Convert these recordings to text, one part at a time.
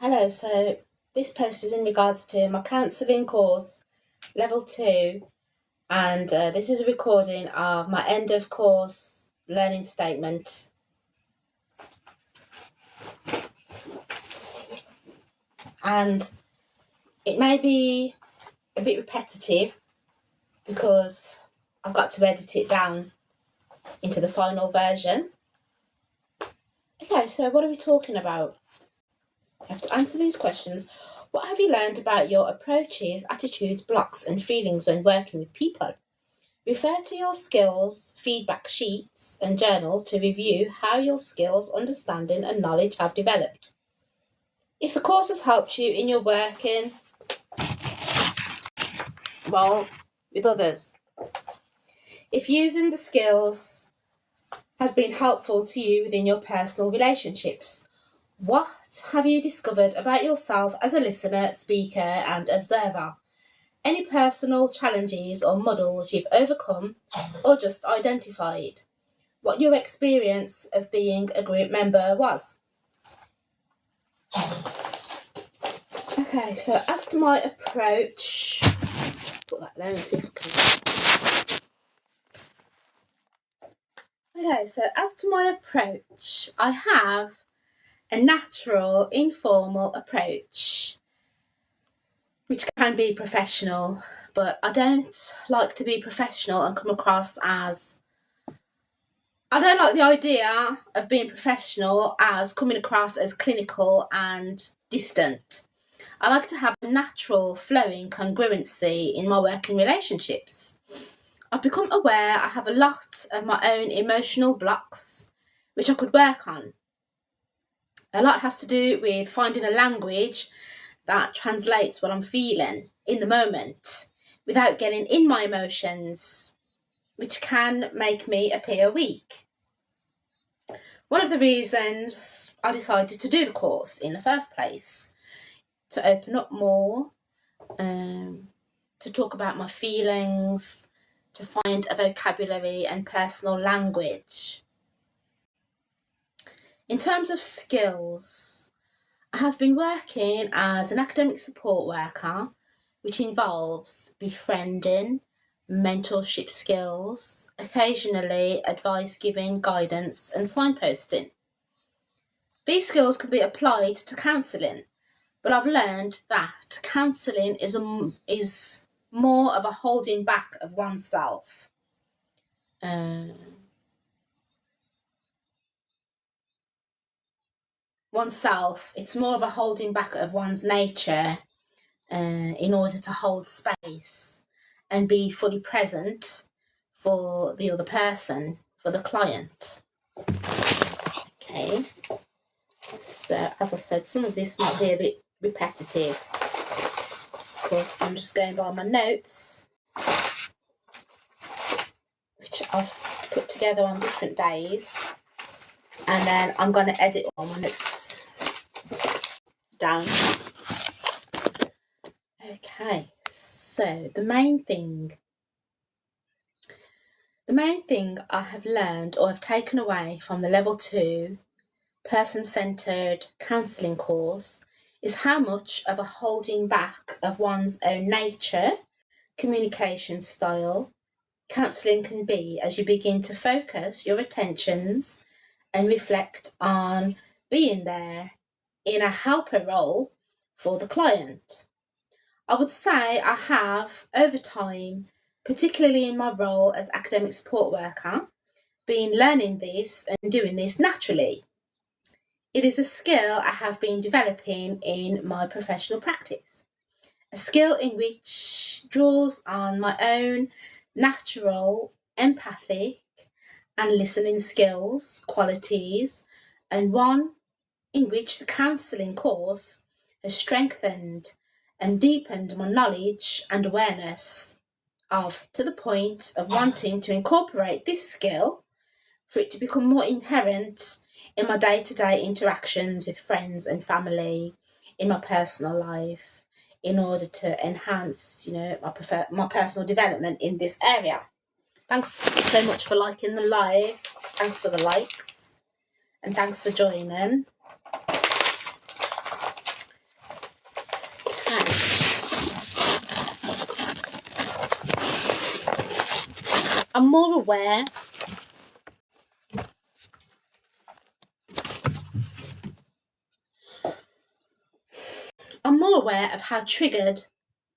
Hello, so this post is in regards to my counselling course, Level 2, and this is a recording of my end of course learning statement. And it may be a bit repetitive because I've got to edit it down into the final version. Okay, so what are we talking about? You have to answer these questions. What have you learned about your approaches, attitudes, blocks, and feelings when working with people? Refer to your skills, feedback sheets, and journal to review how your skills, understanding, and knowledge have developed. If the course has helped you in your working well with others, if using the skills has been helpful to you within your personal relationships, what have you discovered about yourself as a listener, speaker, and observer? Any personal challenges or muddles you've overcome or just identified? What your experience of being a group member was? Okay, so as to my approach, let's put that there and see if I can. Okay, so as to my approach, I have a natural, informal approach, which can be professional, but I don't like to be professional and come across as I don't like the idea of being professional as coming across as clinical and distant. I like to have a natural, flowing congruency in my working relationships. I've become aware I have a lot of my own emotional blocks, which I could work on. A lot has to do with finding a language that translates what I'm feeling in the moment without getting in my emotions, which can make me appear weak. One of the reasons I decided to do the course in the first place, to open up more, to talk about my feelings, to find a vocabulary and personal language. In terms of skills, I have been working as an academic support worker, which involves befriending, mentorship skills, occasionally advice giving, guidance, and signposting. These skills can be applied to counselling, but I've learned that counselling is more of a holding back of oneself. It's more of a holding back of one's nature in order to hold space and be fully present for the other person, for the client. Okay, so as I said, some of this might be a bit repetitive. Of course, I'm just going by my notes, which I've put together on different days, and then I'm going to edit all my notes down. Okay, so the main thing I have learned or have taken away from the Level 2 person-centred counselling course is how much of a holding back of one's own nature, communication style, counselling can be as you begin to focus your attentions and reflect on being there in a helper role for the client. I would say I have, over time, particularly in my role as academic support worker, been learning this and doing this naturally. It is a skill I have been developing in my professional practice, a skill in which draws on my own natural, empathic, and listening skills, qualities, and one in which the counselling course has strengthened and deepened my knowledge and awareness of, to the point of wanting to incorporate this skill for it to become more inherent in my day-to-day interactions with friends and family, in my personal life, in order to enhance, my personal development in this area. Thanks so much for liking the live. Thanks for the likes, and thanks for joining. more aware of how triggered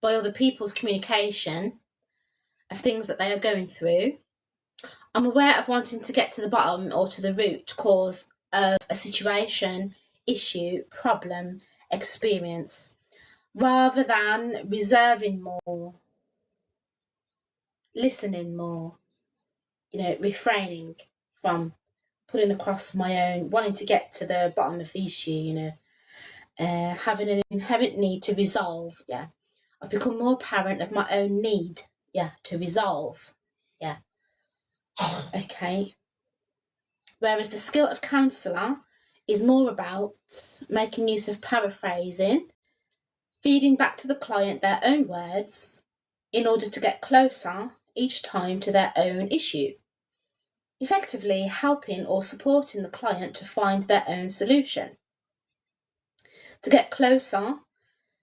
by other people's communication of things that they are going through. I'm aware of wanting to get to the bottom or to the root cause of a situation, issue, problem, experience, rather than reserving more, listening more, refraining from putting across my own, wanting to get to the bottom of the issue, having an inherent need to resolve. I've become more apparent of my own need, to resolve. Okay. Whereas the skill of counsellor is more about making use of paraphrasing, feeding back to the client their own words in order to get closer each time to their own issue, effectively helping or supporting the client to find their own solution, to get closer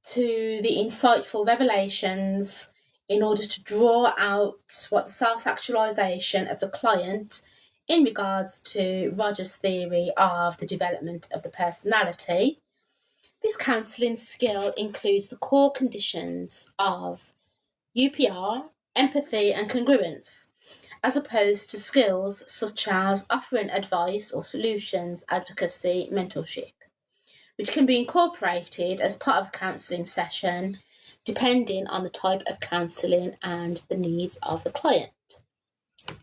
to the insightful revelations in order to draw out what the self-actualization of the client in regards to Rogers' theory of the development of the personality. This counselling skill includes the core conditions of UPR, empathy and congruence, as opposed to skills such as offering advice or solutions, advocacy, mentorship, which can be incorporated as part of a counselling session depending on the type of counselling and the needs of the client.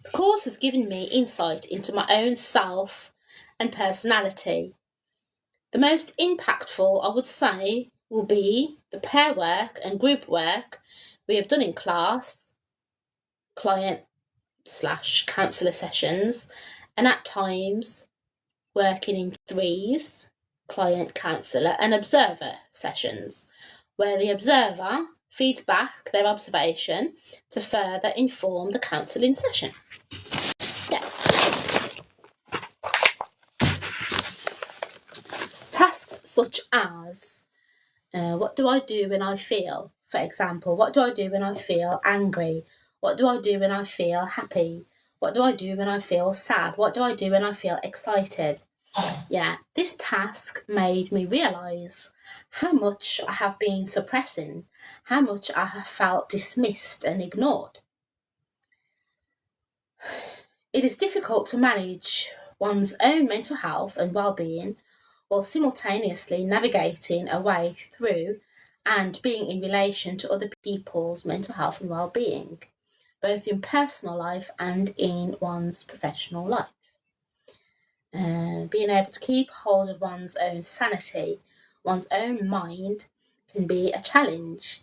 The course has given me insight into my own self and personality. The most impactful, I would say, will be the pair work and group work we have done in class, client/counsellor sessions, and at times working in threes, client, counsellor, and observer sessions, where the observer feeds back their observation to further inform the counselling session. Tasks such as, what do I do when I feel, for example, what do I do when I feel angry? What do I do when I feel happy? What do I do when I feel sad? What do I do when I feel excited? This task made me realise how much I have been suppressing, how much I have felt dismissed and ignored. It is difficult to manage one's own mental health and well-being while simultaneously navigating a way through and being in relation to other people's mental health and well-being, both in personal life and in one's professional life. Being able to keep hold of one's own sanity, one's own mind, can be a challenge.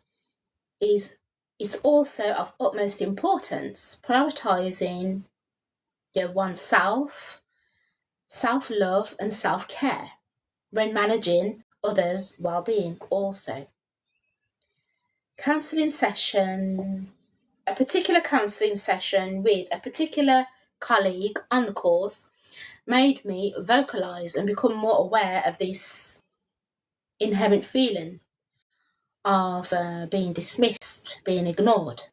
It's also of utmost importance prioritising oneself, self-love and self-care when managing others' well-being also. A particular counselling session with a particular colleague on the course made me vocalise and become more aware of this inherent feeling of being dismissed, being ignored.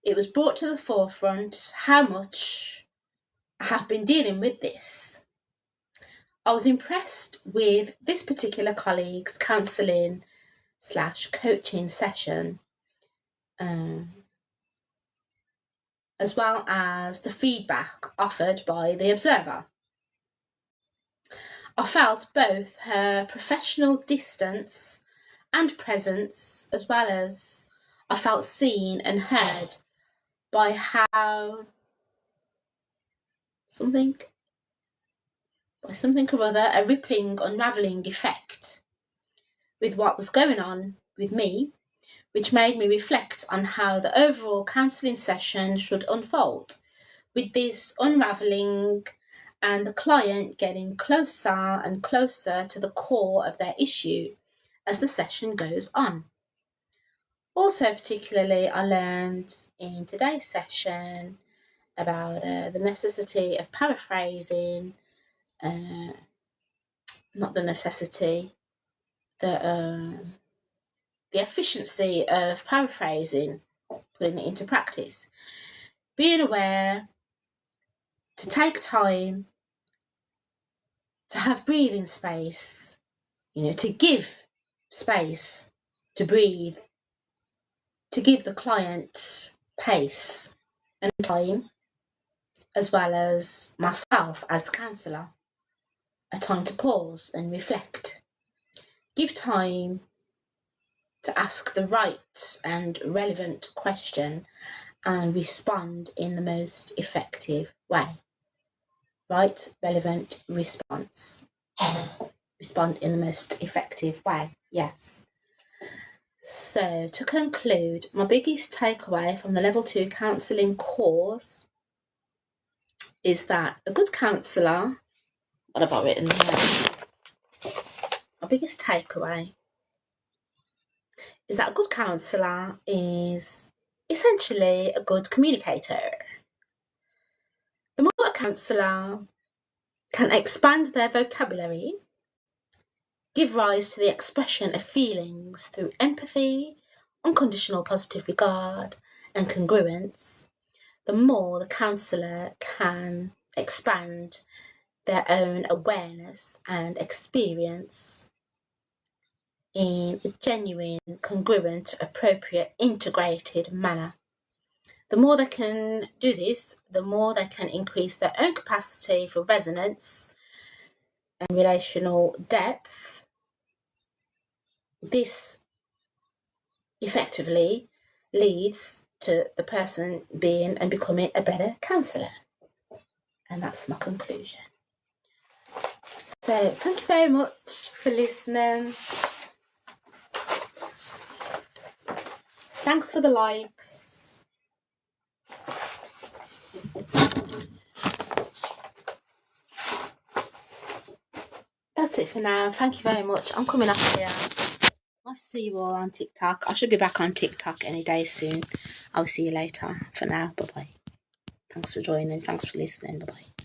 It was brought to the forefront how much I have been dealing with this. I was impressed with this particular colleague's counselling/coaching session, as well as the feedback offered by the observer. I felt both her professional distance and presence, as well as I felt seen and heard by how something or other, a rippling, unravelling effect with what was going on with me, which made me reflect on how the overall counselling session should unfold, with this unravelling and the client getting closer and closer to the core of their issue as the session goes on. Also, particularly, I learned in today's session about the necessity of paraphrasing, not the necessity, the efficiency of paraphrasing, putting it into practice. being aware, to take time, to have breathing space, to give space to breathe, to give the client pace and time, as well as myself as the counsellor, a time to pause and reflect. Give time to ask the right and relevant question and respond in the most effective way. Right, relevant response. Respond in the most effective way, yes. So, to conclude, my biggest takeaway from the Level 2 counselling course is that a good counsellor, what have I written there? My biggest takeaway is that a good counsellor is essentially a good communicator. The more a counsellor can expand their vocabulary, give rise to the expression of feelings through empathy, unconditional positive regard, and congruence, the more the counsellor can expand their own awareness and experience in a genuine, congruent, appropriate, integrated manner. The more they can do this, the more they can increase their own capacity for resonance and relational depth. This effectively leads to the person being and becoming a better counsellor. And that's my conclusion. So thank you very much for listening. Thanks for the likes. That's it for now. Thank you very much. I'm coming up here. Nice to see you all on TikTok. I should be back on TikTok any day soon. I'll see you later. For now, bye-bye. Thanks for joining. Thanks for listening. Bye-bye.